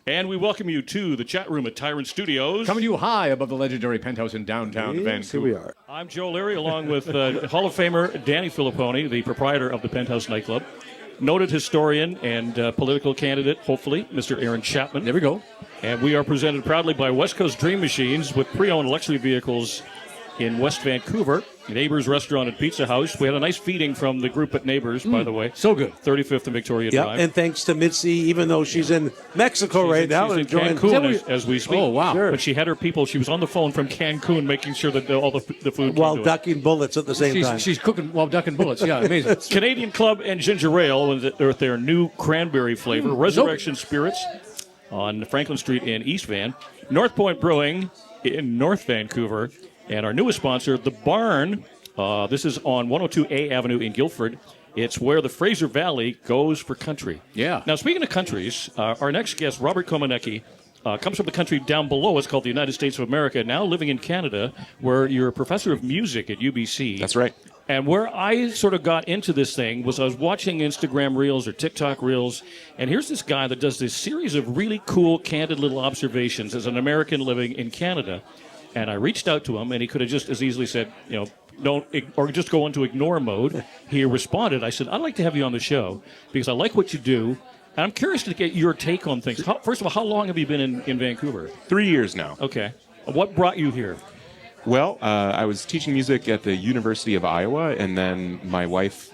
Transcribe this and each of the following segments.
And we welcome you to the chat room at Tyrant Studios. Coming to you high above the legendary penthouse in downtown Vancouver. Here we are. I'm Joe Leary, along with Hall of Famer Danny Filipponi, the proprietor of the Penthouse nightclub, noted historian and political candidate, hopefully, Mr. Aaron Chapman. There we go. And we are presented proudly by West Coast Dream Machines with pre-owned luxury vehicles in West Vancouver. Neighbors Restaurant and Pizza House. We had a nice feeding from the group at Neighbors, by the way. So good. 35th and Victoria Yeah, Drive. and thanks to Mitzi, even though she's in Mexico right now. She's in enjoying Cancun as we speak. Oh, wow. Sure. But she had her people. She was on the phone from Cancun making sure that all the food while came to us. ducking bullets at the same time. She's cooking while ducking bullets. Yeah, amazing. Canadian Club and Ginger Ale with their new cranberry flavor. Resurrection Spirits on Franklin Street in East Van. North Point Brewing in North Vancouver. And our newest sponsor, The Barn. This is on 102A Avenue in Guildford. It's where the Fraser Valley goes for country. Yeah. Now, speaking of countries, our next guest, Robert Komaniecki, comes from the country down below. It's called the United States of America, now living in Canada, where you're a professor of music at UBC. That's right. And where I sort of got into this thing was I was watching Instagram Reels or TikTok Reels, and here's this guy that does this series of really cool, candid little observations as an American living in Canada. And I reached out to him, and he could have just as easily said, don't, or just go into ignore mode. He responded. I said, I'd like to have you on the show because I like what you do, and I'm curious to get your take on things. First of all, how long have you been in Vancouver? 3 years now. Okay. What brought you here? Well, I was teaching music at the University of Iowa, and then my wife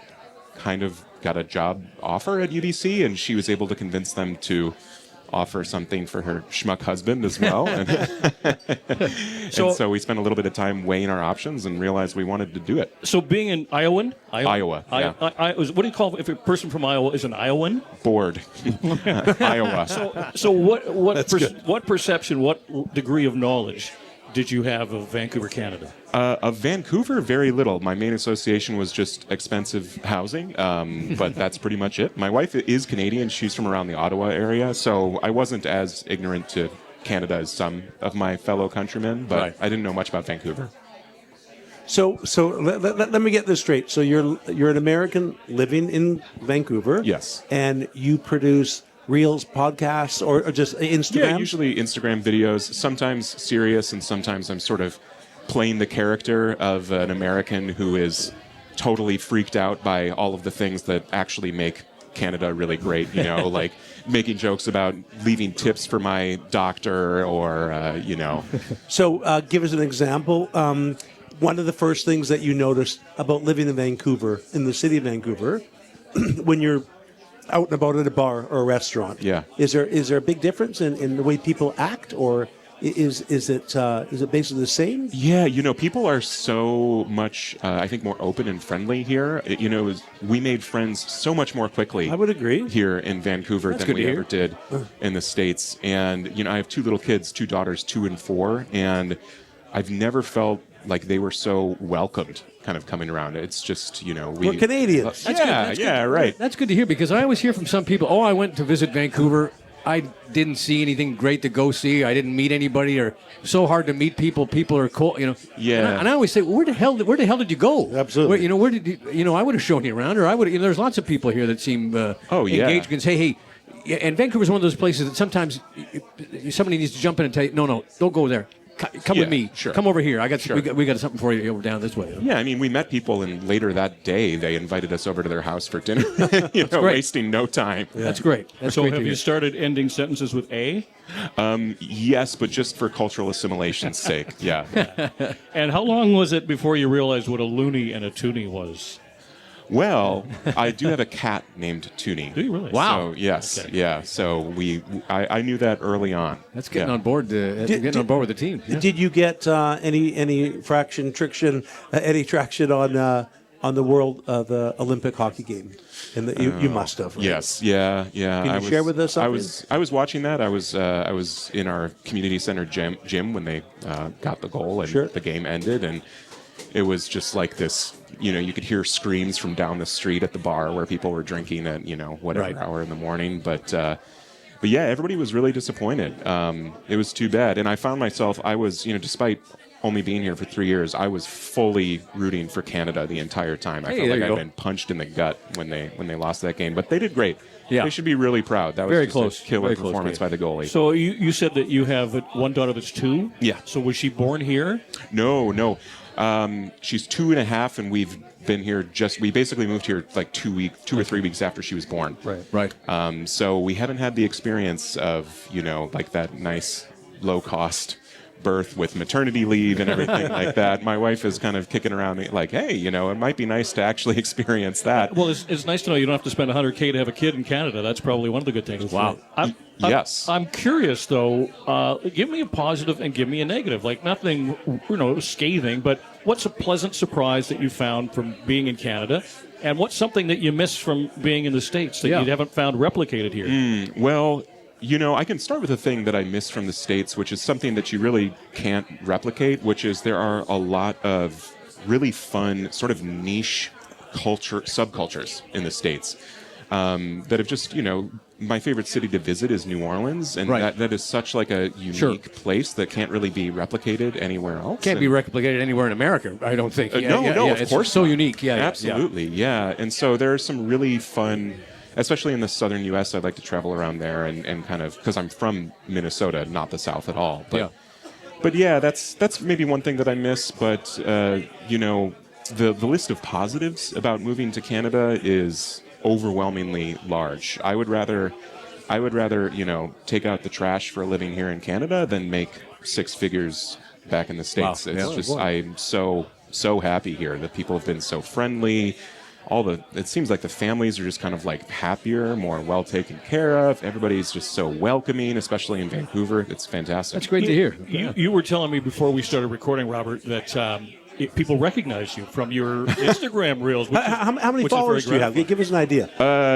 kind of got a job offer at UBC, and she was able to convince them to offer something for her schmuck husband as well. And so we spent a little bit of time weighing our options and realized we wanted to do it. So being an Iowan? Iowa, yeah. What do you call if a person from Iowa is an Iowan? Bored. Iowa. So what perception, what degree of knowledge did you have of Vancouver, Canada? Of Vancouver, very little. My main association was just expensive housing, but that's pretty much it. My wife is Canadian. She's from around the Ottawa area, so I wasn't as ignorant to Canada as some of my fellow countrymen, but Right. I didn't know much about Vancouver. So let me get this straight. So you're an American living in Vancouver. Yes. And you produce Reels, podcasts, or just Instagram? Yeah, usually Instagram videos, sometimes serious, and sometimes I'm sort of playing the character of an American who is totally freaked out by all of the things that actually make Canada really great, like making jokes about leaving tips for my doctor or. So give us an example. One of the first things that you noticed about living in Vancouver, in the city of Vancouver, when you're out and about at a bar or a restaurant. Yeah. Is there a big difference in the way people act, or is it basically the same? Yeah, people are so much, I think, more open and friendly here. We made friends so much more quickly. I would agree. Here in Vancouver than we ever did in the States. And, I have two little kids, two daughters, 2 and 4, and I've never felt like they were so welcomed kind of coming around. It's just, We're Canadians. Right. That's good to hear because I always hear from some people, I went to visit Vancouver. I didn't see anything great to go see. I didn't meet anybody, or so hard to meet people. People are cold, Yeah. And I always say, where the hell did you go? Absolutely. Where did you? I would have shown you around, or I would. There's lots of people here that seem engaged and say, hey. Yeah, and Vancouver's one of those places that sometimes somebody needs to jump in and tell you, no, don't go there. Come with me. Sure. Come over here. We got something for you over down this way. Yeah, we met people, and later that day they invited us over to their house for dinner. Wasting no time. Yeah. That's great. So have you started ending sentences with A? Yes, but just for cultural assimilation's sake. Yeah. And how long was it before you realized what a loony and a toonie was? Well, I do have a cat named Toonie. Do you really? Wow. So, yes, Okay. yeah. So I knew that early on. That's getting on board. On board with the team. Yeah. Did you get any traction on the world the Olympic hockey game? And you must have. Right? Yes, yeah. Can you share with us something? I was watching that. I was in our community center gym when they got the goal and the game ended, and it was just like this. You could hear screams from down the street at the bar where people were drinking at whatever hour in the morning, but yeah, everybody was really disappointed. It was too bad, and I found myself. I was despite only being here for 3 years, I was fully rooting for Canada the entire time. I felt like I'd been punched in the gut when they lost that game, but they did great. Yeah. They should be really proud. That was Very just close. a killer Very close performance game. by the goalie. So you said that you have one daughter that's 2? Yeah. So was she born here? No. She's 2.5, and we've been here we basically moved here like 2 or 3 weeks after she was born. Right. So we haven't had the experience of, like that nice low-cost birth with maternity leave and everything like that. My wife is kind of kicking around like, hey, it might be nice to actually experience that. Well, it's nice to know you don't have to spend $100K to have a kid in Canada. That's probably one of the good things. Wow. Yes. I'm curious, though. Give me a positive and give me a negative. Like nothing, scathing, but what's a pleasant surprise that you found from being in Canada? And what's something that you miss from being in the States that you haven't found replicated here? Well, I can start with a thing that I miss from the States, which is something that you really can't replicate, which is there are a lot of really fun sort of niche subcultures in the States that have just, my favorite city to visit is New Orleans, and that is such like a unique place that can't really be replicated anywhere else. Can't be replicated anywhere in America, I don't think. Of it's course so not. unique. Yeah, absolutely, yeah. And so there are some really fun, especially in the southern U.S. I'd like to travel around there and kind of, because I'm from Minnesota, not the South at all. But yeah, that's maybe one thing that I miss. But the list of positives about moving to Canada is overwhelmingly large. I would rather take out the trash for a living here in Canada than make 6 figures back in the States. Wow. It's just I'm so happy here. The people have been so friendly. It seems like the families are just kind of like happier, more well taken care of. Everybody's just so welcoming, especially in Vancouver. It's fantastic. That's great to hear. You were telling me before we started recording, Robert, that people recognize you from your Instagram reels. How many followers do you have? Give us an idea.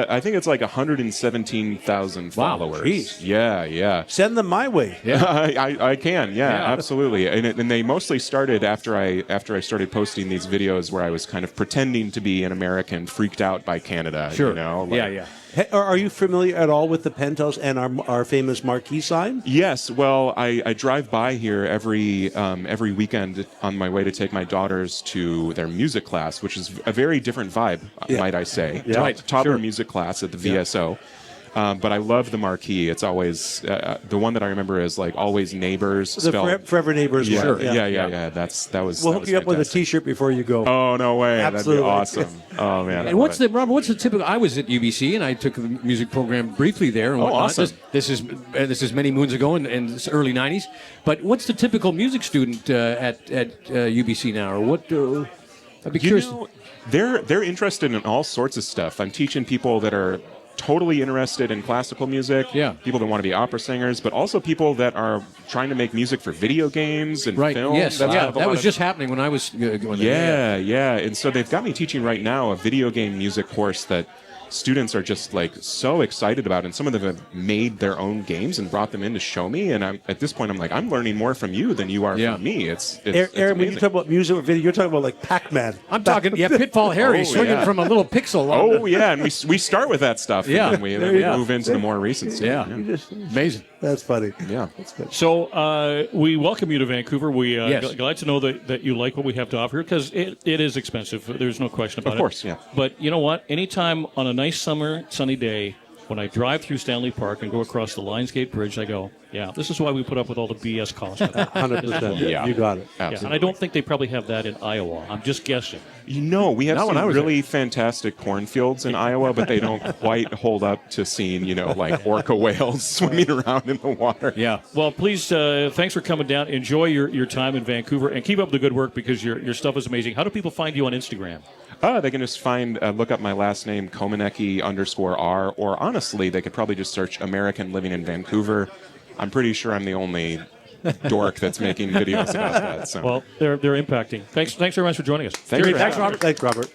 I think it's like 117,000 followers. Geez. Yeah. Send them my way. Yeah, I can. Yeah, absolutely. And they mostly started after I started posting these videos where I was kind of pretending to be an American, freaked out by Canada. Sure. Yeah. Hey, are you familiar at all with the penthouse and our famous marquee sign? Yes. Well, I drive by here every weekend on my way to take my daughters to their music class, which is a very different vibe, might I say. Yeah. Toddler music class at the VSO. But I love the marquee. It's always the one that I remember is like always neighbors. The Forever Neighbors. Yeah, Sure. Yeah. That was. We'll hook you up with a fantastic. T-shirt before you go. Oh no way! Absolutely. That'd be awesome. Oh man. And what's the typical? I was at UBC and I took a music program briefly there and whatnot. Awesome. This is many moons ago in the early '90s. But what's the typical music student at UBC now, or what? I'd be curious. They're interested in all sorts of stuff. I'm teaching people that are totally interested in classical music. Yeah. People that want to be opera singers, but also people that are trying to make music for video games and film. Yes. That was just happening when I was going there. Yeah. And so they've got me teaching right now a video game music course that students are just like so excited about, and some of them have made their own games and brought them in to show me. And at this point, I'm like, I'm learning more from you than you are from me. It's Aaron, when you amazing. talk about music or video, you're talking about like Pac-Man. I'm talking, Pitfall Harry swinging from a little pixel. And we start with that stuff. Yeah. And then we move into the more recent stuff. Yeah. Amazing. That's funny. Yeah. That's good. So we welcome you to Vancouver. We Yes. glad to know that you like what we have to offer here, because it is expensive. There's no question about it. Of course, yeah. But you know what? Anytime on a nice summer, sunny day, when I drive through Stanley Park and go across the Lionsgate Bridge, I go, yeah, this is why we put up with all the BS costs. 100%. Yeah. You got it. Yeah, Absolutely. and I don't think they probably have that in Iowa. I'm just guessing. We have Not when I some was really fantastic cornfields in Iowa, but they don't quite hold up to seeing, like orca whales swimming around in the water. Yeah. Well, please, thanks for coming down. Enjoy your time in Vancouver, and keep up the good work, because your stuff is amazing. How do people find you on Instagram? They can just look up my last name, Komaniecki _R, or honestly, they could probably just search American living in Vancouver. I'm pretty sure I'm the only dork that's making videos about that. So. Well, they're impacting. Thanks very much for joining us. Thanks, Thanks, Robert.